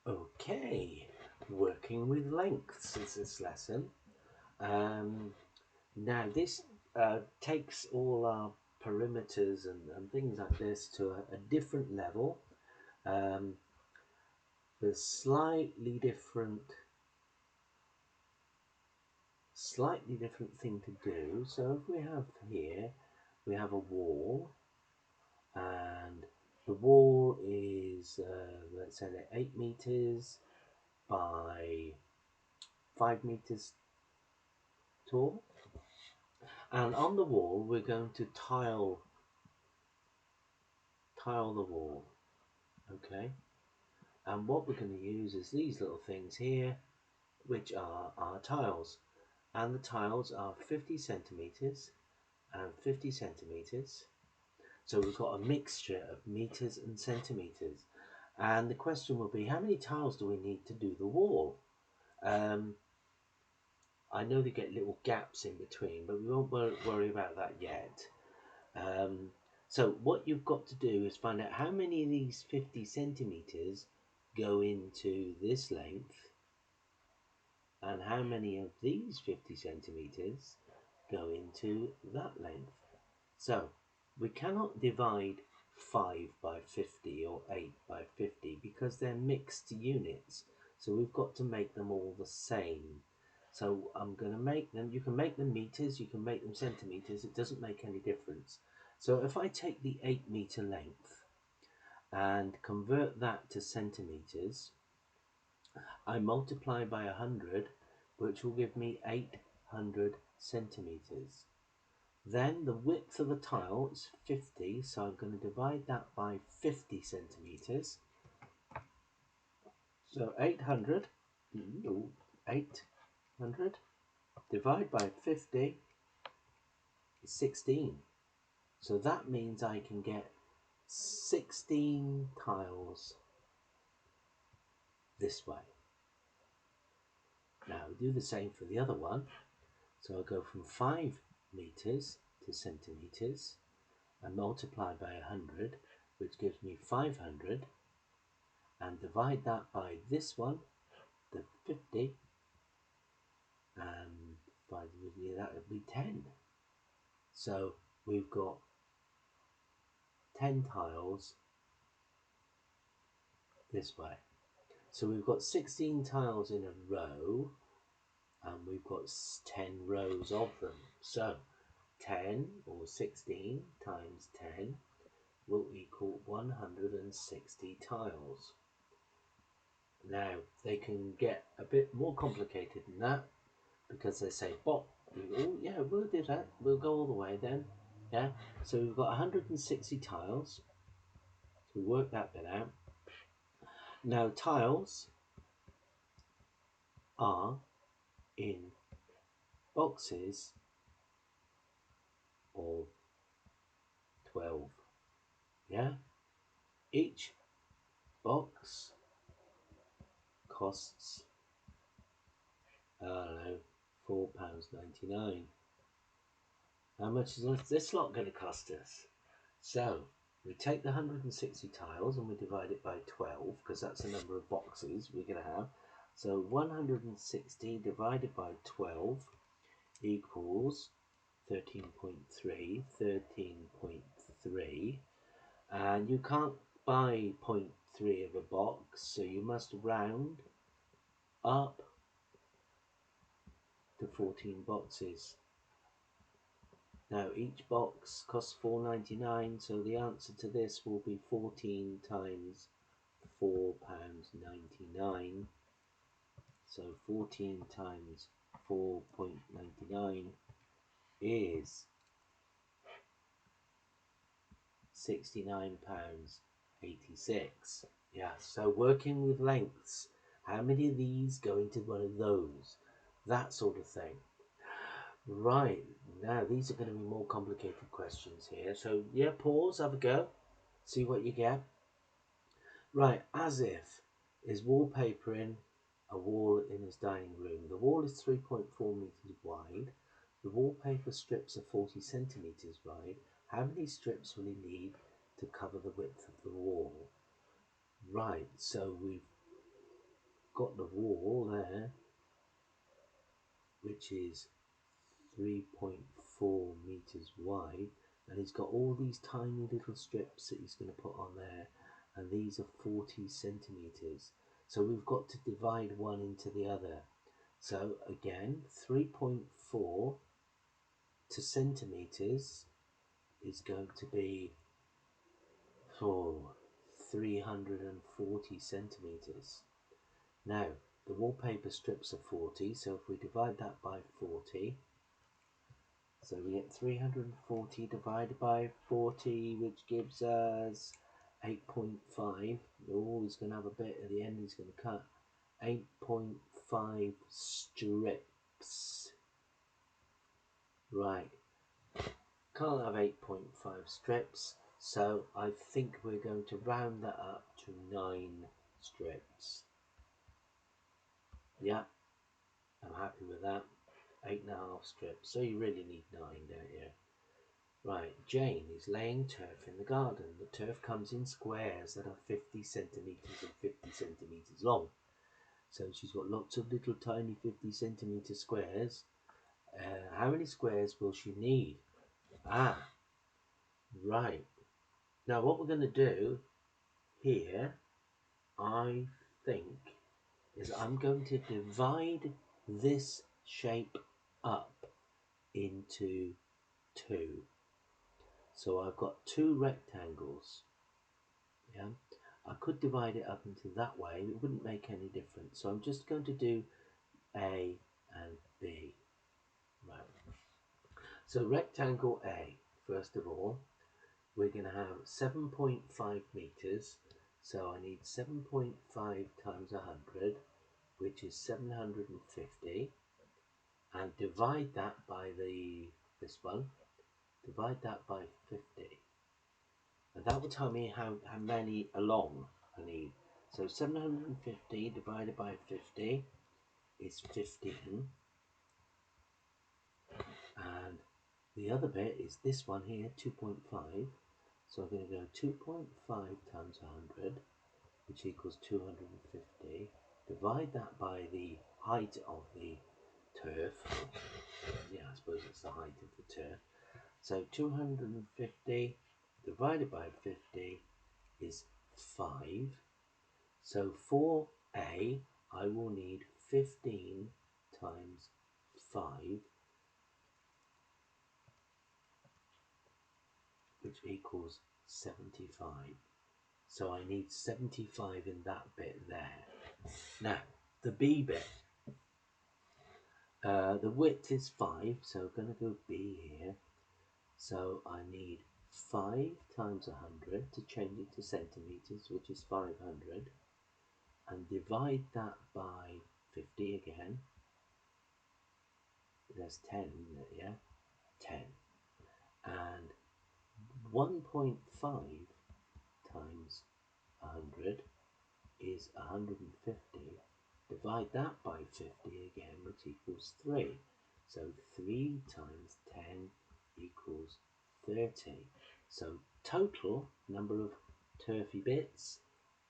Okay, working with lengths is this lesson. Um, Now this takes all our perimeters and things like this to a different level. Um, there's slightly different thing to do. So if we have here, we have a wall, and the wall is let's say 8 meters by 5 meters tall. And on the wall, we're going to tile the wall, okay? And what we're going to use is these little things here, which are our tiles. And the tiles are 50 centimeters and 50 centimeters. So we've got a mixture of meters and centimeters. And the question will be, how many tiles do we need to do the wall? I know they get little gaps in between, but we won't worry about that yet. Um, so what you've got to do is find out how many of these 50 centimeters go into this length and how many of these 50 centimeters go into that length. So we cannot divide 5 by 50 or 8 by 50 because they're mixed units. So we've got to make them all the same. So I'm going to make them, you can make them meters, you can make them centimeters, it doesn't make any difference. So if I take the 8 meter length and convert that to centimeters, I multiply by 100, which will give me 800 centimeters. Then the width of the tile is 50, so I'm going to divide that by 50 centimeters. So 800 divided by 50 is 16. So that means I can get 16 tiles this way. Now we do the same for the other one. So I'll go from 5 meters to centimeters and multiply by 100, which gives me 500, and divide that by this one, the 50, and that would be 10. So we've got 10 tiles this way. So we've got 16 tiles in a row, and we've got 10 rows of them. So 10 or 16 times 10 will equal 160 tiles. Now they can get a bit more complicated than that because they say, "Bob, oh yeah, we'll do that. We'll go all the way then." Yeah. So we've got 160 tiles. So we work that bit out. Now tiles are in boxes of 12. Yeah. Each box costs, I don't know, £4.99. How much is this lot going to cost us? So we take the 160 tiles and we divide it by 12 because that's the number of boxes we're going to have. So 160 divided by 12 equals 13.3, 13.3. And you can't buy 0.3 of a box, so you must round up to 14 boxes. Now each box costs £4.99, so the answer to this will be 14 times £4.99. So 14 times 4.99 is £69.86. Yeah, so working with lengths, how many of these go into one of those? That sort of thing. Right, now these are going to be more complicated questions here. So yeah, pause, have a go, see what you get. Right, as if is wallpapering a wall in his dining room. The wall is 3.4 meters wide. The wallpaper strips are 40 centimeters wide. How many strips will he need to cover the width of the wall? Right, so we've got the wall there, which is 3.4 meters wide, and he's got all these tiny little strips that he's going to put on there, and these are 40 centimeters. So we've got to divide one into the other. So again, 3.4 to centimeters is going to be 340 centimeters. Now, the wallpaper strips are 40, so if we divide that by 40, so we get 340 divided by 40, which gives us 8.5. We're always going to have a bit at the end. He's going to cut 8.5 strips. Right. Can't have 8.5 strips, so I think we're going to round that up to 9 strips. Yeah, I'm happy with that. 8.5 strips. So you really need 9, don't you? Right, Jane is laying turf in the garden. The turf comes in squares that are 50 centimetres and 50 centimetres long. So she's got lots of little tiny 50 centimetre squares. How many squares will she need? Right. Now what we're going to do here, I think, is I'm going to divide this shape up into 2. So I've got 2 rectangles. Yeah, I could divide it up into that way. It wouldn't make any difference. So I'm just going to do A and B. Right. So rectangle A, first of all, we're going to have 7.5 meters. So I need 7.5 times 100, which is 750. And divide that by this one. Divide that by 50. And that will tell me how many along I need. So 750 divided by 50 is 15. And the other bit is this one here, 2.5. So I'm going to go 2.5 times 100, which equals 250. Divide that by the height of the turf. Yeah, I suppose it's the height of the turf. So 250 divided by 50 is 5. So for A, I will need 15 times 5, which equals 75. So I need 75 in that bit there. Now, the B bit. The width is 5, so I'm going to go B here. So I need 5 times 100 to change it to centimeters, which is 500. And divide that by 50 again. There's 10, isn't it? Yeah, 10. And 1.5 times 100 is 150. Divide that by 50 again, which equals 3. So 3 times 10 equals 30. So total number of turfy bits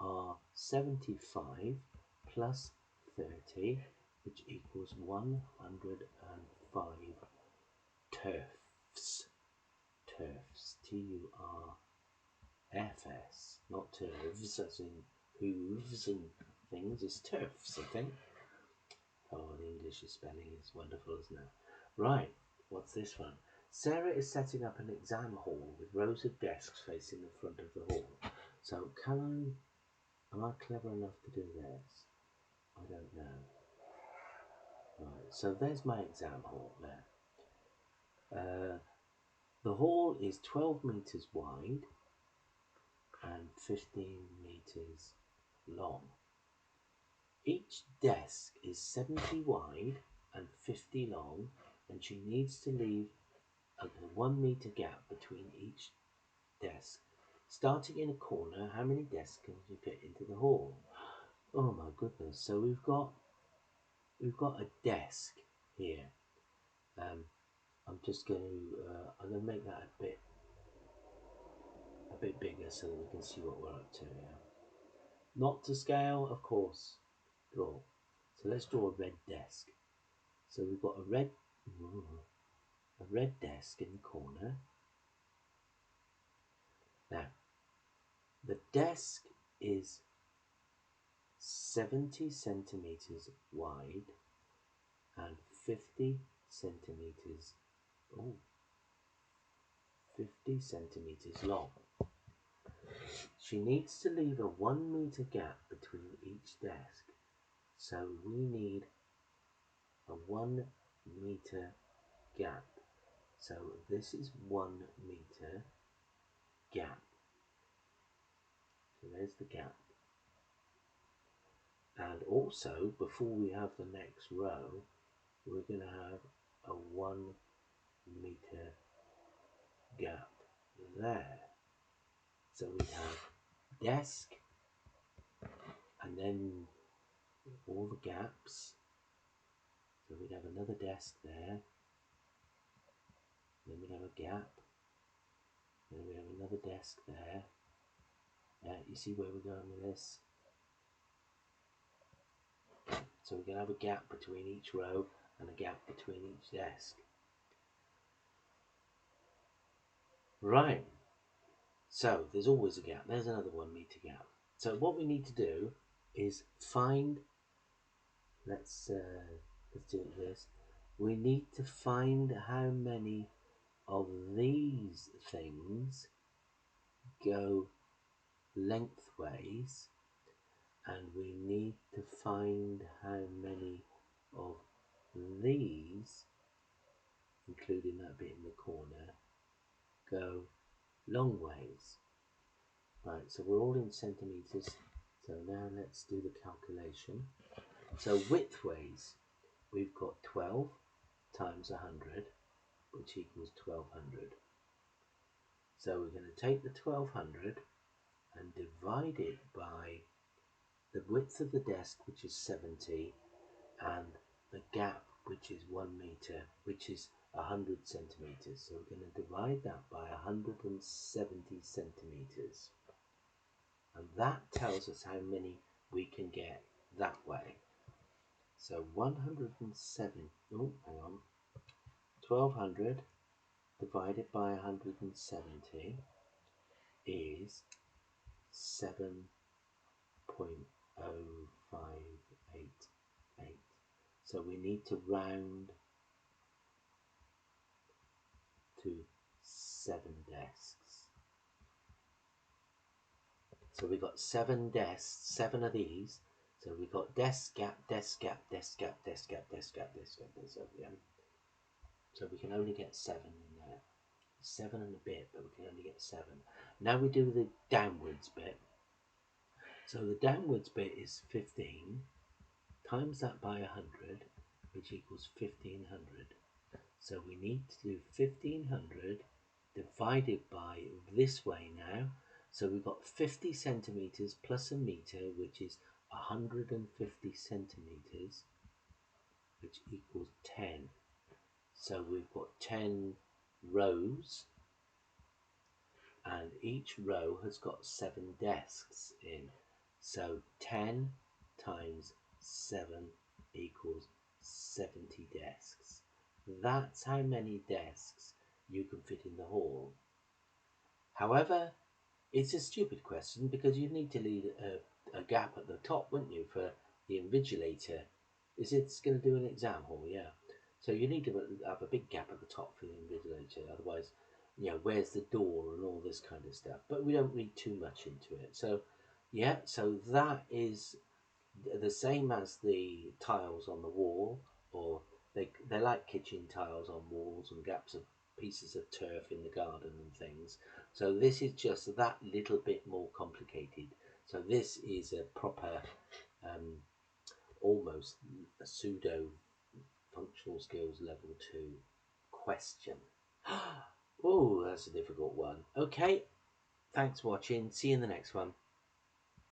are 75 plus 30, which equals 105 turfs. Turfs. Turfs. Not turfs, as in hooves and things. It's turfs, I think. Oh, the English spelling is wonderful, isn't it? Right, what's this one? Sarah is setting up an exam hall with rows of desks facing the front of the hall. So am I clever enough to do this? I don't know. Right, so there's my exam hall there. The hall is 12 meters wide and 15 meters long. Each desk is 70 wide and 50 long, and she needs to leave a 1 meter gap between each desk. Starting in a corner, how many desks can you fit into the hall? Oh my goodness! So we've got a desk here. I'm just going to I'm going to make that a bit bigger so that we can see what we're up to. Yeah. Not to scale, of course, draw. So let's draw a red desk. So we've got a red desk in the corner. Now, the desk is 70 centimeters wide and 50 centimeters, 50 centimeters long. She needs to leave a 1 meter gap between each desk. So we need a 1 meter gap. So this is 1 meter gap. So there's the gap. And also, before we have the next row, we're going to have a 1 meter gap there. So we have desk, and then all the gaps. So we'd have another desk there, then we'd have a gap, then we have another desk there. You see where we're going with this? So we're going to have a gap between each row and a gap between each desk. Right, so there's always a gap. There's another 1 meter gap. So what we need to do is find, let's do this. We need to find how many of these things go lengthways, and we need to find how many of these, including that bit in the corner, go long ways. Right, so we're all in centimeters. So now let's do the calculation. So widthways, we've got 12 times 100, which equals 1200. So we're going to take the 1200 and divide it by the width of the desk, which is 70, and the gap, which is 1 meter, which is 100 centimeters. So we're going to divide that by 170 centimeters. And that tells us how many we can get that way. So 107, oh, hang on, 1200 divided by 170 is 7.0588. So we need to round to 7 desks. So we got 7 desks, 7 of these. So we got desk gap, desk gap, desk gap, desk gap, desk gap, desk gap, desk gap. Yeah. So we can only get 7 in there. 7 and a bit, but we can only get 7. Now we do the downwards bit. So the downwards bit is 15, times that by 100, which equals 1500. So we need to do 1500 divided by this way now. So we've got 50 centimeters plus a meter, which is 150 centimeters, which equals 10. So we've got 10 rows, and each row has got 7 desks in. So 10 times 7 equals 70 desks. That's how many desks you can fit in the hall. However, it's a stupid question because you need to leave a gap at the top, wouldn't you, for the invigilator? Is it going to do an exam hall? Yeah. So you need to have a big gap at the top for the invigilator. Otherwise, you know, where's the door and all this kind of stuff. But we don't read too much into it. So, yeah, so that is the same as the tiles on the wall, or they're like kitchen tiles on walls and gaps of pieces of turf in the garden and things. So this is just that little bit more complicated. So this is a proper, almost a pseudo functional skills level 2 question. Oh, that's a difficult one. Okay, thanks for watching. See you in the next one.